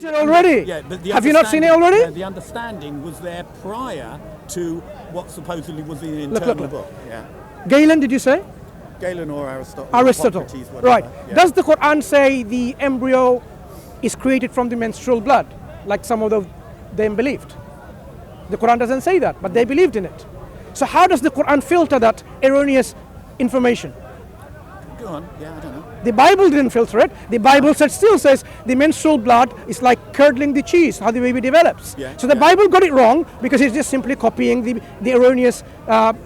Already? Yeah, but have you not seen it already? Yeah, the understanding was there prior to what supposedly was in the internal book. Yeah. Galen, did you say? Galen or Aristotle. Aristotle. Right. Yeah. Does the Quran say the embryo is created from the menstrual blood, like some of them believed? The Quran doesn't say that, but they believed in it. So how does the Quran filter that erroneous information? Go on. Yeah, I don't know. The Bible didn't filter it. The Bible still says the menstrual blood is like curdling the cheese, how the baby develops. Yeah, so the Bible got it wrong because it's just simply copying the erroneous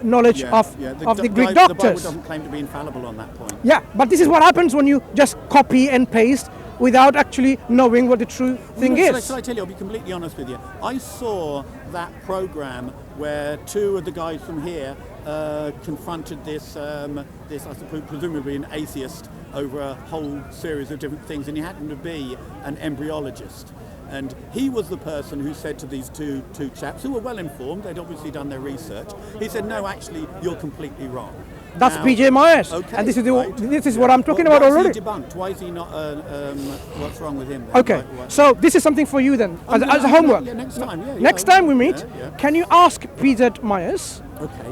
knowledge of the Greek doctors. The Bible doesn't claim to be infallible on that point. Yeah, but this is what happens when you just copy and paste without actually knowing what the true thing is. Shall I tell you, I'll be completely honest with you. I saw that program where two of the guys from here confronted this I suppose presumably an atheist over a whole series of different things, and he happened to be an embryologist. And he was the person who said to these two chaps, who were well informed, they'd obviously done their research, he said, no, actually, you're completely wrong. That's PJ Myers, okay, and this is right. what I'm talking about already. Why is he debunked? Why is he not? What's wrong with him? Then? Okay, so this is something for you then, as a homework. Yeah, next time. Next time we meet, can you ask PJ Myers,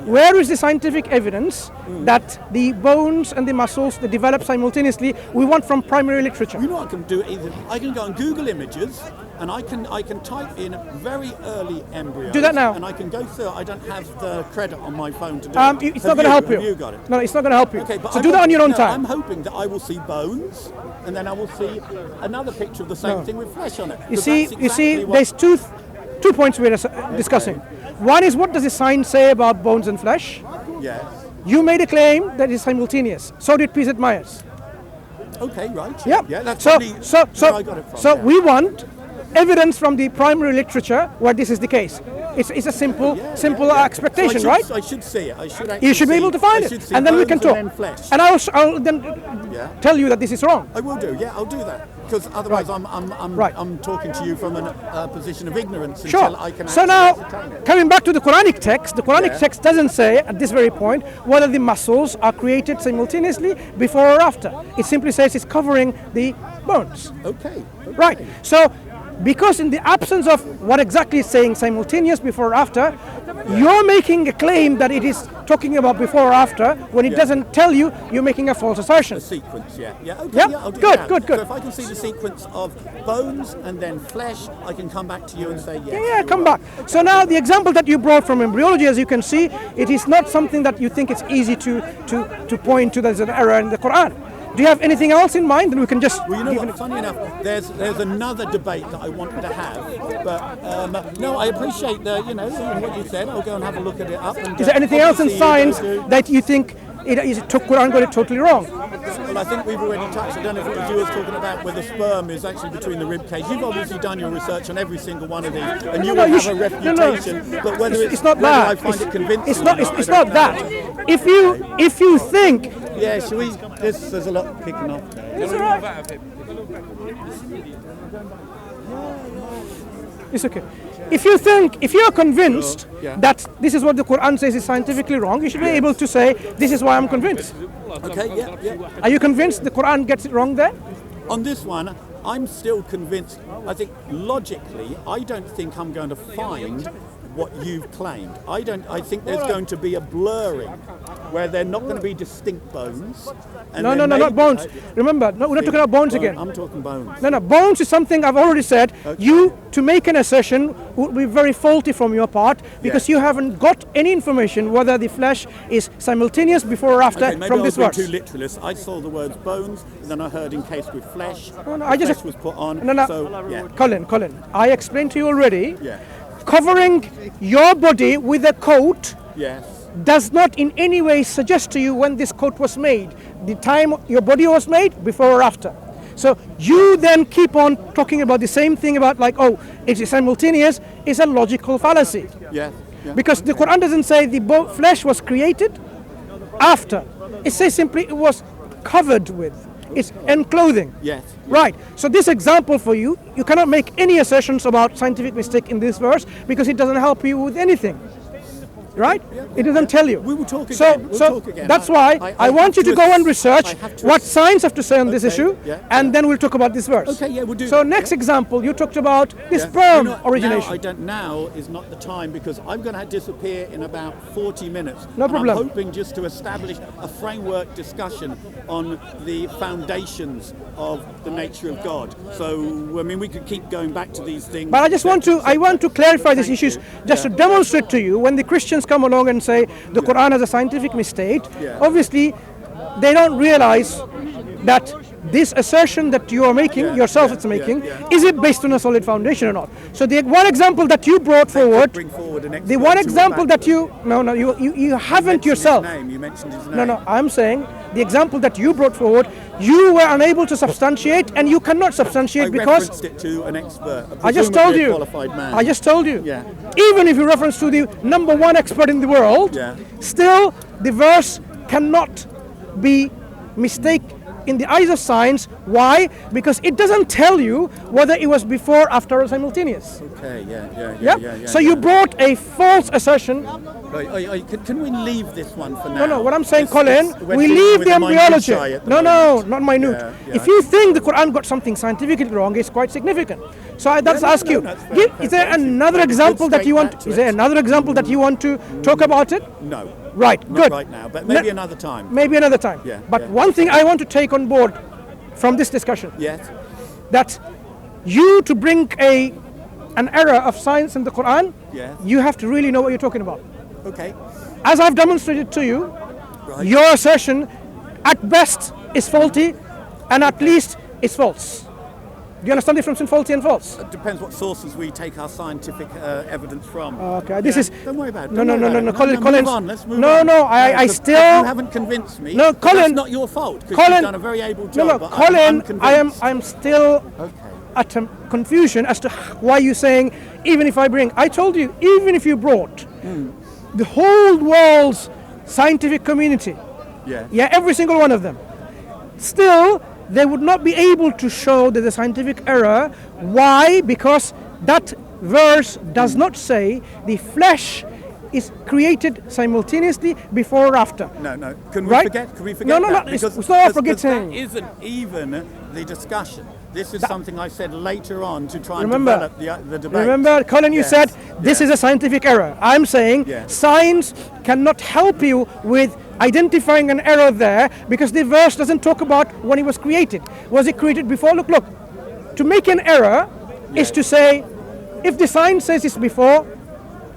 where is the scientific evidence that the bones and the muscles that develop simultaneously we want from primary literature? You know what I can do? Either I can go on Google Images, and I can type in very early embryos. Do that now. And I can go through. I don't have the credit on my phone to do it. It's not going to help you. Have you got it? No, it's not going to help you. Okay, but so do that on your own time. I'm hoping that I will see bones, and then I will see another picture of the same thing with flesh on it. You see, there's two points we're discussing. One is, what does the science say about bones and flesh? Yes. You made a claim that is simultaneous. So did PZ Myers. Okay, right. Yeah. That's where I got it from. So we want evidence from the primary literature where this is the case. It's a simple expectation, so right? I should see it. You should be able to find it, and then we can talk. And I'll then tell you that this is wrong. I will do. Yeah, I'll do that. Because otherwise, I'm talking to you from a position of ignorance until I can. So now, coming back to the Quranic text, the Quranic text doesn't say at this very point whether the muscles are created simultaneously before or after. It simply says it's covering the bones. Okay. Right. So, because in the absence of what exactly is saying simultaneous before or after, you're making a claim that it is talking about before or after when it doesn't tell you. You're making a false assertion. A sequence, okay, I'll do that. Good. So if I can see the sequence of bones and then flesh, I can come back to you and say yes. Yeah, come back. So now the example that you brought from embryology, as you can see, it is not something that you think it's easy to point to as an error in the Quran. Do you have anything else in mind? Then we can just. Well, you know what? Funny enough, there's another debate that I wanted to have, but no, I appreciate what you said. I'll go and have a look at it up. And, is there anything else in science that you think Quran got it totally wrong? Well, I think we've already touched. I don't know if it was you was talking about whether sperm is actually between the rib cage. You've obviously done your research on every single one of these, and you will have a reputation. But whether it's not that, I find it convincing. It's not that. If you think. Yeah, shall we? There's a lot picking up. It's all right. It's okay. If you're convinced that this is what the Quran says is scientifically wrong, you should be able to say, this is why I'm convinced. Okay, yeah. Are you convinced the Quran gets it wrong there? On this one, I'm still convinced. I think logically, I don't think I'm going to find what you've claimed. I think there's going to be a blurring where they're not going to be distinct bones. And no, not bones. Remember, we're not talking about bones again. I'm talking bones. No, bones is something I've already said. Okay. You, to make an assertion, would be very faulty from your part because you haven't got any information whether the flesh is simultaneous before or after from this verse. Maybe I was being too literalist. I saw the words bones, and then I heard encased with flesh. Flesh was put on. Colin, I explained to you already. Yeah. Covering your body with a coat does not in any way suggest to you when this coat was made, the time your body was made, before or after. So you then keep on talking about the same thing about it is simultaneous, is a logical fallacy. Because the Quran doesn't say the flesh was created after. It says simply it was covered with. It's enclothing. Yes. Right. So this example for you cannot make any assertions about scientific mistake in this verse because it doesn't help you with anything. right? It doesn't tell you. We will talk again. So, We'll so talk again. that's why I want you to go and research what science have to say on this issue, and then we'll talk about this verse. Okay, yeah, we'll do So that, next example, you talked about the sperm origination. Now is not the time, because I'm going to disappear in about 40 minutes. No problem. I'm hoping just to establish a framework discussion on the foundations of the nature of God. So, I mean, we could keep going back to these things. But I want to clarify these issues just to demonstrate to you, when the Christians come along and say the Quran has a scientific mistake, obviously they don't realize that this assertion that you are making, yourself it's making, is it based on a solid foundation or not? So the one example that you brought forward, the one example that you haven't yourself. You mentioned his name. No, I'm saying the example that you brought forward, you were unable to substantiate, and you cannot substantiate because referenced it to an expert. I just told you. Qualified man. I just told you. Yeah. Even if you reference to the number one expert in the world, still the verse cannot be mistaken in the eyes of science. Why? Because it doesn't tell you whether it was before, after, or simultaneous. Okay, So you brought a false assertion. Can we leave this one for now? No, what I'm saying, Colin, we leave the embryology. No, not minute. If you think the Quran got something scientifically wrong, it's quite significant. So I'd ask you, is there another example that you want? Is there another example that you want to talk about it? No. Right, not good. right now, but maybe another time. Maybe another time. But one thing I want to take on board from this discussion, that you to bring an error of science in the Quran, you have to really know what you're talking about. Okay. As I've demonstrated to you, your assertion at best is faulty, and at least is false. Do you understand the difference between faulty and false? It depends what sources we take our scientific evidence from. Okay, this is... Don't worry about it. No, Colin. Move on, let's move on. I still... You haven't convinced me. No, Colin... That's not your fault, because you've done a very able job. No, Colin, I'm still at a confusion as to why you're saying, even if I bring... I told you, even if you brought the whole world's scientific community, every single one of them, still... they would not be able to show that the scientific error. Why? Because that verse does not say the flesh is created simultaneously before or after. No. Can we forget No. It's not forgetting. That isn't even the discussion. This is something I said later on to try and develop the debate. Remember, Colin, you said this is a scientific error. I'm saying science cannot help you with identifying an error there, because the verse doesn't talk about when it was created. Was it created before? Look. To make an error is to say, if the science says it's before,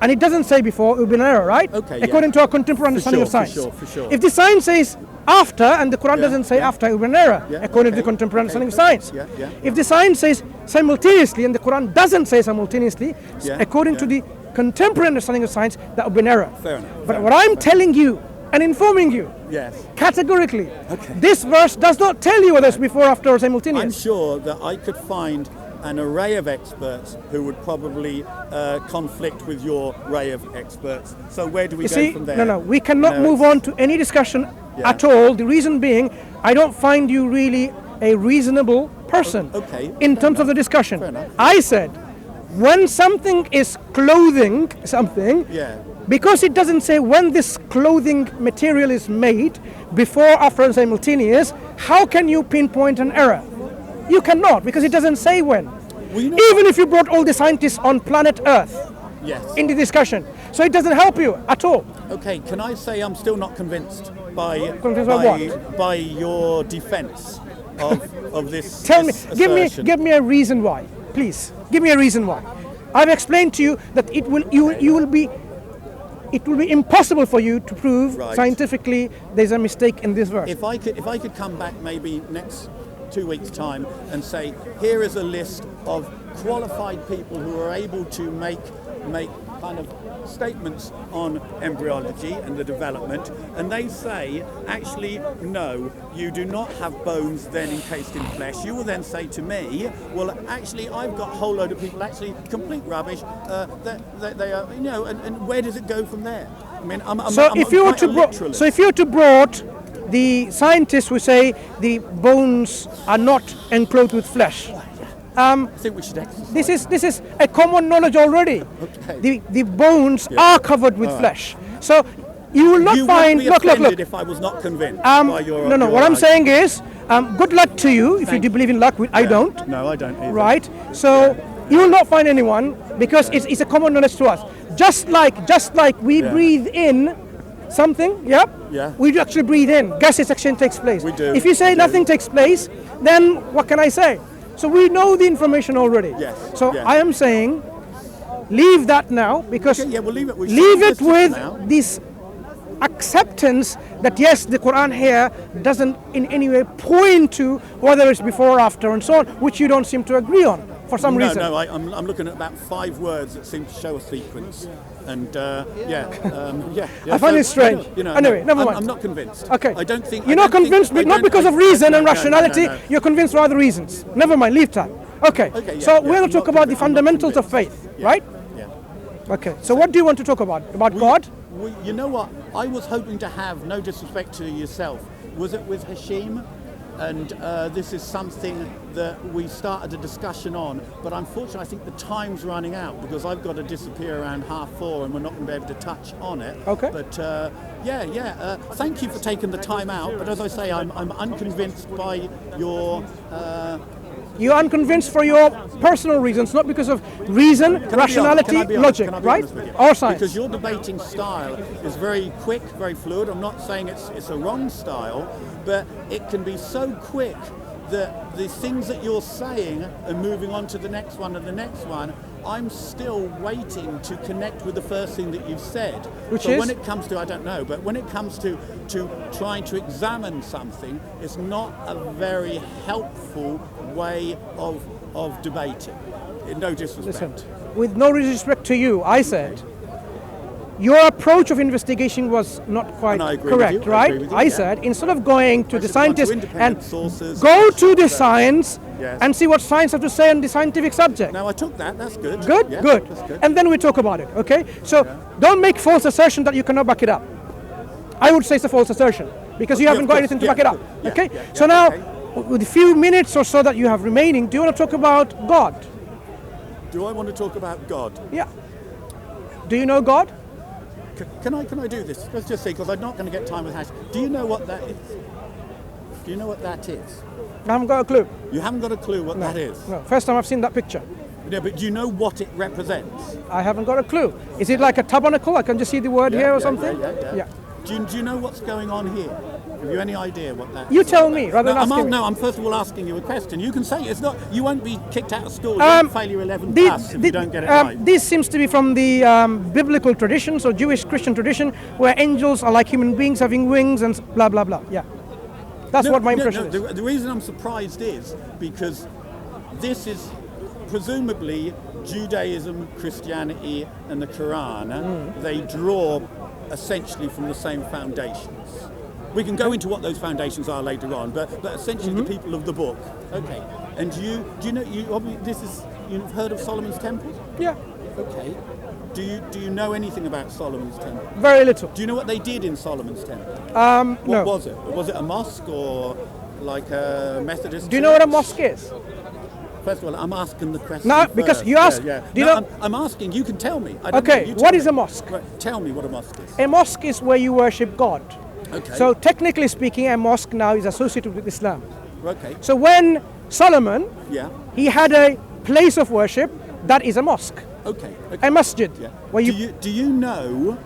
and it doesn't say before, it would be an error, right? Okay, according to our contemporary understanding of science. For sure. If the science says after, and the Quran doesn't say after, it would be an error, according to the contemporary understanding of science. If the science says simultaneously, and the Quran doesn't say simultaneously, according to the contemporary understanding of science, that would be an error. Fair enough. But what I'm telling you, and informing you, categorically, this verse does not tell you whether it's before, after, or simultaneous. I'm sure that I could find an array of experts who would probably conflict with your array of experts. So where do we go from there? No, we cannot move on to any discussion at all. The reason being, I don't find you really a reasonable person in terms of the discussion. I said, when something is clothing something, because it doesn't say when this clothing material is made, before, after, and simultaneous, how can you pinpoint an error? You cannot, because it doesn't say when. Even if you brought all the scientists on planet Earth in the discussion. So it doesn't help you at all. Okay, can I say I'm still not convinced by your defense of this Tell me, assertion? give me a reason why, please. Give me a reason why. I've explained to you that it will be impossible for you to prove scientifically there's a mistake in this verse. If I could come back maybe next 2 weeks' time and say, here is a list of qualified people who are able to make kind of statements on embryology and the development, and they say, actually, no, you do not have bones then encased in flesh. You will then say to me, well, actually, I've got a whole load of people, actually, complete rubbish, that they are, and where does it go from there? I mean, if you were to brought the scientists who say the bones are not enclosed with flesh, I think we should exercise. This is a common knowledge already. The bones are covered with flesh. So you will not you find. Wouldn't be Look. offended if I was not convinced by your. No. What I'm saying is, good luck to you if you do believe in luck. I don't. No, I don't either. Right. So you will not find anyone because it's a common knowledge to us. Just like we breathe in something, we do actually breathe in. Gases exchange takes place. We do. If you say nothing takes place, then what can I say? So we know the information already. Yes. So I am saying, leave that now because Okay, we'll leave it. leave it with this acceptance that yes, the Quran here doesn't in any way point to whether it's before or after and so on, which you don't seem to agree on for some reason. No, I'm looking at about 5 words that seem to show a sequence. And I find it strange. Anyway, never mind. I'm not convinced. Okay. I don't think you're not convinced, not because of reason and rationality. No. You're convinced for other reasons. Never mind. Leave that. Okay. So we're going to talk about the fundamentals of faith, right? Yeah. Okay. So what do you want to talk about? About God? You know what? I was hoping to have, no disrespect to yourself, was it with Hashim? And this is something that we started a discussion on, but unfortunately I think the time's running out because I've got to disappear around 4:30 and we're not going to be able to touch on it. Okay. But thank you for taking the time out, but as I say, I'm unconvinced by your... You're unconvinced for your personal reasons, not because of reason, rationality, logic, right? Or science. Because your debating style is very quick, very fluid. I'm not saying it's a wrong style, but it can be so quick that the things that you're saying and moving on to the next one and the next one, I'm still waiting to connect with the first thing that you've said. Which so is? When it comes to, I don't know, but when it comes to trying to examine something, it's not a very helpful way of debating. No disrespect. Listen, with no disrespect to you, I said, your approach of investigation was not quite correct, right? I said, instead of going to the scientists and go to the science and see what science have to say on the scientific subject. Now I took that, that's good. Good? Yeah, good. That's good. And then we talk about it, okay? So don't make false assertion that you cannot back it up. I would say it's a false assertion because you haven't got anything to back it up, okay? So now, with a few minutes or so that you have remaining, do you want to talk about God? Do I want to talk about God? Yeah. Do you know God? Can I do this? Let's just see, because I'm not going to get time with hash. Do you know what that is? Do you know what that is? I haven't got a clue. You haven't got a clue what that is? No, first time I've seen that picture. Yeah, but do you know what it represents? I haven't got a clue. Is it like a tabernacle? I can just see the word here or something? Yeah. Do you know what's going on here? Have you any idea what that is? You tell me, rather than asking me. No, I'm first of all asking you a question. You can say it's not. You won't be kicked out of school. You won't fail your 11 plus if you don't get it right. This seems to be from the biblical tradition, so Jewish Christian tradition, where angels are like human beings having wings and blah, blah, blah. Yeah. That's what my impression is. The reason I'm surprised is because this is presumably Judaism, Christianity, and the Quran. They draw essentially from the same foundations. We can go into what those foundations are later on, but essentially the people of the book. Okay. And do you know you've heard of Solomon's Temple? Yeah. Okay. Do you know anything about Solomon's Temple? Very little. Do you know what they did in Solomon's Temple? No. What was it? Was it a mosque or like a Methodist? Do you know what a mosque is? First of all, I'm asking the question. No, because you asked. Yeah. Do you know? I'm asking. You can tell me. Okay. What is a mosque? Right, tell me what a mosque is. A mosque is where you worship God. Okay. So technically speaking, a mosque now is associated with Islam. Okay. So when Solomon, he had a place of worship, that is a mosque. Okay. A masjid. Yeah. Where do you know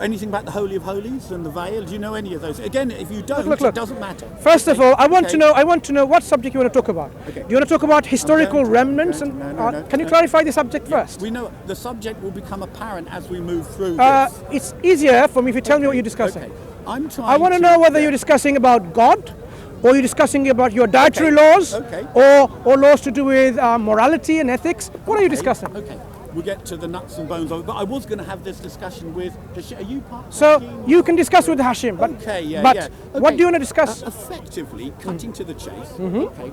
anything about the Holy of Holies and the veil? Do you know any of those? Again, if you don't, look. It doesn't matter. First of all, I want to know what subject you want to talk about. Okay. Do you want to talk about historical remnants? Can you clarify the subject first? We know the subject will become apparent as we move through this. It's easier for me if you tell me what you're discussing. Okay. I want to know whether you're discussing about God, or you're discussing about your dietary laws, or laws to do with morality and ethics. What are you discussing? Okay. We'll get to the nuts and bones of it, but I was going to have this discussion with Hashim. Are you part of Hashim? You can discuss with Hashim, but, what do you want to discuss? Effectively, cutting to the chase, okay,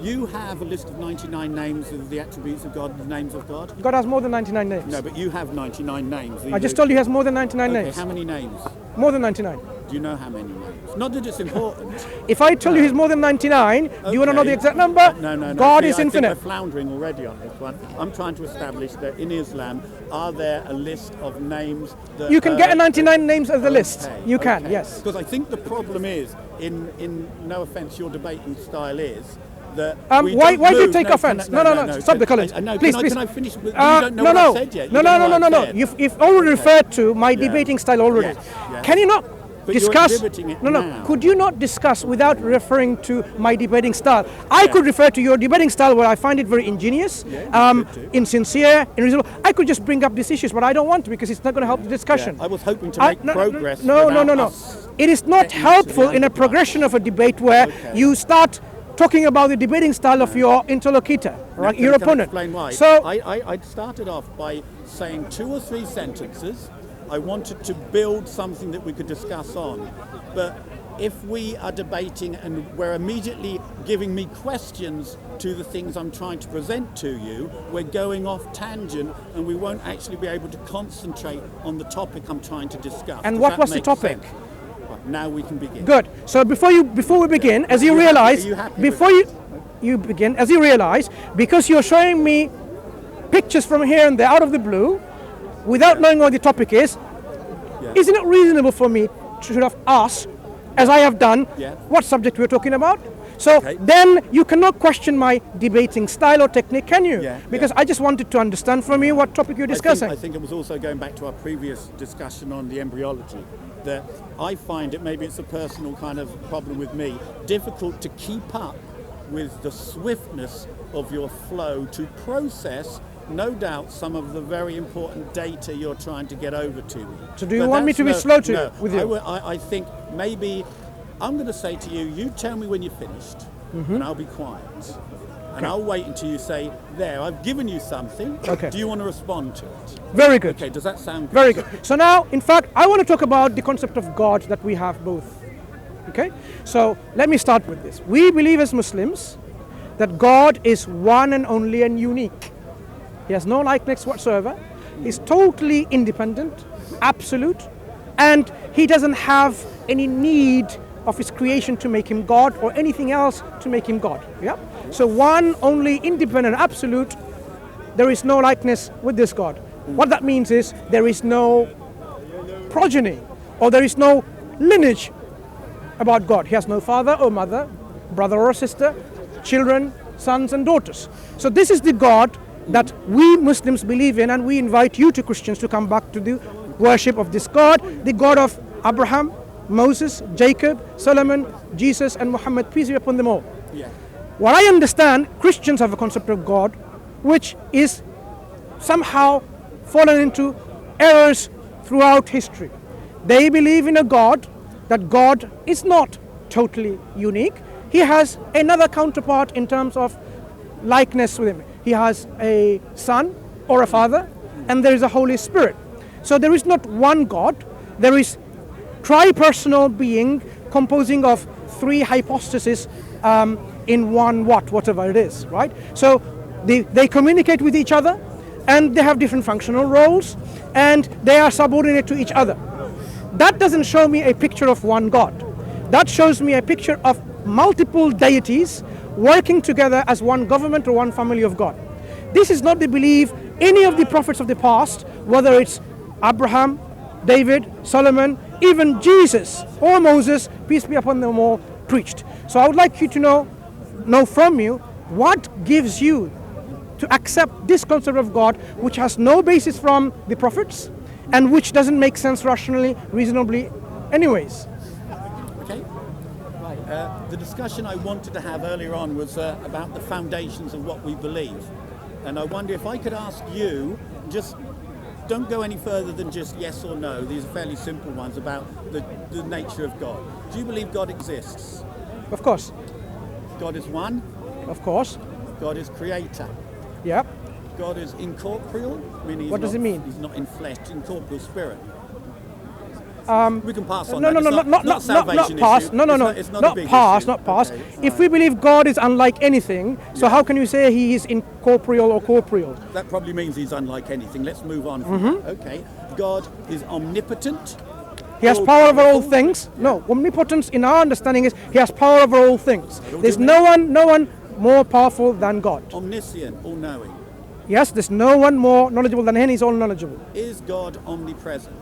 you have a list of 99 names of the attributes of God, the names of God. God has more than 99 names. No, but you have 99 names. I just told you he has more than 99 names. How many names? More than 99. Do you know how many names? Not that it's important. If I tell you he's more than 99, do you want to know the exact number? No. God See, is infinite. I think we're floundering already on this one. I'm trying to establish that in Islam, are there a list of names that... You can get a 99 names as a list. You can, yes. Because I think the problem is, in no offence, your debating style is that why do you take offence? No. Stop the Collins. Please. Can I finish? You don't know what I've said yet. No. You've already referred to my debating style already. Yes. Can you not discuss? Now. Could you not discuss without referring to my debating style? I could refer to your debating style where I find it very ingenious, insincere, irreasonable. I could just bring up these issues, but I don't want to because it's not going to help the discussion. I was hoping to make progress. No. It is not helpful in a progression of a debate where you start talking about the debating style of your interlocutor, right? Your opponent. Explain why. So I started off by saying 2 or 3 sentences. I wanted to build something that we could discuss on. But if we are debating and we're immediately giving me questions to the things I'm trying to present to you, we're going off tangent and we won't actually be able to concentrate on the topic I'm trying to discuss. And what was the topic? Right, now we can begin. Good. So before we begin, as you realize, as you realize, because you're showing me pictures from here and there out of the blue, without knowing what the topic is, isn't it reasonable for me to sort of ask, as I have done, what subject we're talking about? So then you cannot question my debating style or technique, can you? Because I just wanted to understand from you what topic you're discussing. I think it was also going back to our previous discussion on the embryology, that I find it, maybe it's a personal kind of problem with me, difficult to keep up with the swiftness of your flow to process, no doubt, some of the very important data you're trying to get over to me. So do you want me to be slow with you? I think maybe I'm going to say to you, you tell me when you're finished, and I'll be quiet. And I'll wait until you say, there, I've given you something. Okay. Do you want to respond to it? Very good. Okay, does that sound good? Very good. So now, in fact, I want to talk about the concept of God that we have both. Okay? So let me start with this. We believe as Muslims that God is one and only and unique. He has no likeness whatsoever. He's totally independent, absolute, and he doesn't have any need of his creation to make him God or anything else to make him God. Yeah? So one, only, independent, absolute, there is no likeness with this God. What that means is there is no progeny or there is no lineage about God. He has no father or mother, brother or sister, children, sons and daughters. So this is the God that we Muslims believe in, and we invite you to Christians to come back to the worship of this God, the God of Abraham, Moses, Jacob, Solomon, Jesus and Muhammad, peace be upon them all. What I understand, Christians have a concept of God which is somehow fallen into errors throughout history. They believe in a God, that God is not totally unique. He has another counterpart in terms of likeness with him. He has a son or a father, and there is a Holy Spirit. So there is not one God, there is tri-personal being composing of 3 hypostases in one whatever it is, right? So they communicate with each other, and they have different functional roles, and they are subordinate to each other. That doesn't show me a picture of one God. That shows me a picture of multiple deities working together as one government or one family of God. This is not the belief any of the prophets of the past, whether it's Abraham, David, Solomon, even Jesus or Moses, peace be upon them all, preached. So I would like you to know from you what gives you to accept this concept of God, which has no basis from the prophets and which doesn't make sense rationally, reasonably anyways. Okay. Right. The discussion I wanted to have earlier on was about the foundations of what we believe. And I wonder if I could ask you, just don't go any further than just yes or no. These are fairly simple ones about the nature of God. Do you believe God exists? Of course. God is one? Of course. God is creator? Yeah. God is incorporeal? What does it mean? He's not in flesh, incorporeal spirit. We can pass on not pass. Not pass. Okay, if we believe God is unlike anything, so how can you say he is incorporeal or corporeal? That probably means he's unlike anything. Let's move on from that. Okay. God is omnipotent. He has power over all things. No, omnipotence in our understanding is he has power over all things. There's no one more powerful than God. Omniscient, all-knowing. Yes, there's no one more knowledgeable than him. He's all knowledgeable. Is God omnipresent?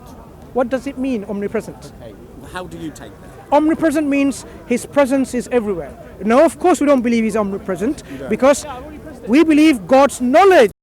What does it mean, omnipresent? Okay. How do you take that? Omnipresent means his presence is everywhere. No, of course we don't believe he's omnipresent because we believe God's knowledge